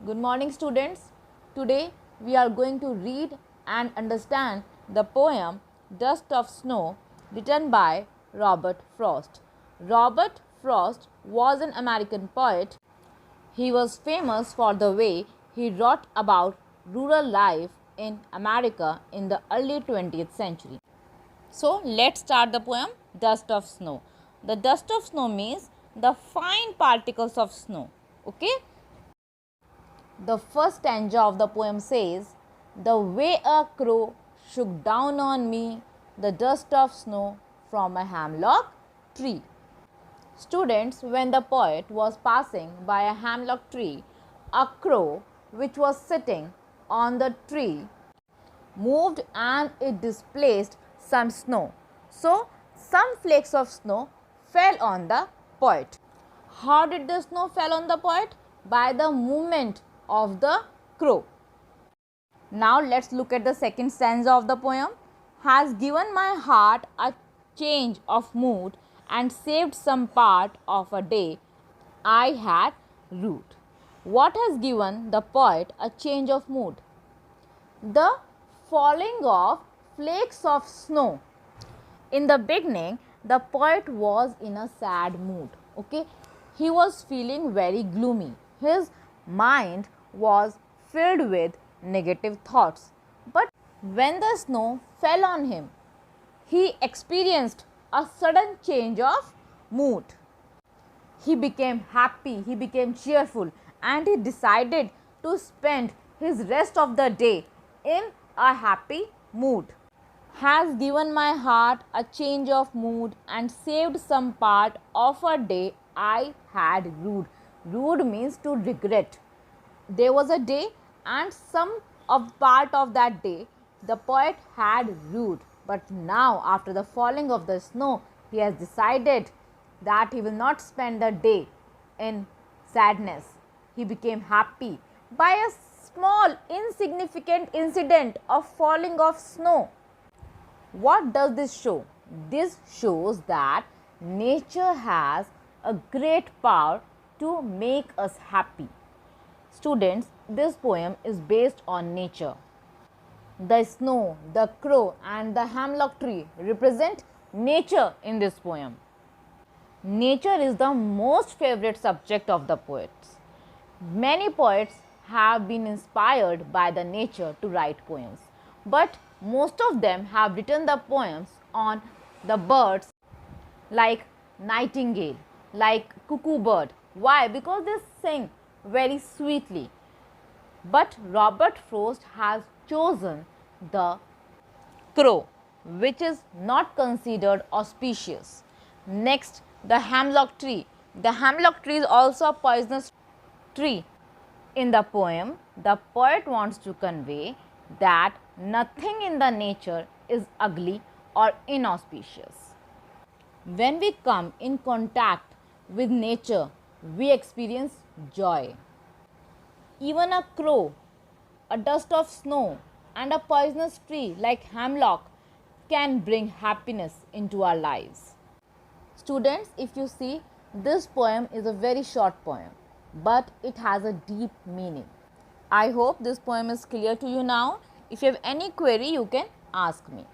Good morning, students. Today we are going to read and understand the poem Dust of Snow written by Robert Frost. Robert Frost was an American poet. He was famous for the way he wrote about rural life in America in the early 20th century. So let's start the poem Dust of Snow. The dust of snow means the fine particles of snow. Okay. The first stanza of the poem says, "The way a crow shook down on me the dust of snow from a hemlock tree." Students, when the poet was passing by a hemlock tree, a crow which was sitting on the tree moved and it displaced some snow. So, some flakes of snow fell on the poet. How did the snow fall on the poet? By the movement of the crow. Now let's look at the second stanza of the poem. Has given my heart a change of mood and saved some part of a day I had rued. What has given the poet a change of mood? The falling of flakes of snow. In the beginning, the poet was in a sad mood. Okay, he was feeling very gloomy. His mind was filled with negative thoughts. But when the snow fell on him, he experienced a sudden change of mood. He became happy, he became cheerful, and he decided to spend his rest of the day in a happy mood. Has given my heart a change of mood and saved some part of a day I had rued. Rued means to regret. There was a day and some of part of that day the poet had rued, but now after the falling of the snow he has decided that he will not spend the day in sadness. He became happy by a small insignificant incident of falling of snow. What does this show? This shows that nature has a great power to make us happy. Students, this poem is based on nature. The snow, the crow and the hemlock tree represent nature in this poem. Nature is the most favorite subject of the poets. Many poets have been inspired by the nature to write poems, but most of them have written the poems on the birds like nightingale, like cuckoo bird. Why? Because they sing very sweetly. But Robert Frost has chosen the crow, which is not considered auspicious. Next, the hemlock tree. The hemlock tree is also a poisonous tree. In the poem, the poet wants to convey that nothing in the nature is ugly or inauspicious. When we come in contact with nature, we experience joy. Even a crow, a dust of snow, and a poisonous tree like hemlock can bring happiness into our lives. Students, if you see, this poem is a very short poem, but it has a deep meaning. I hope this poem is clear to you now. If you have any query, you can ask me.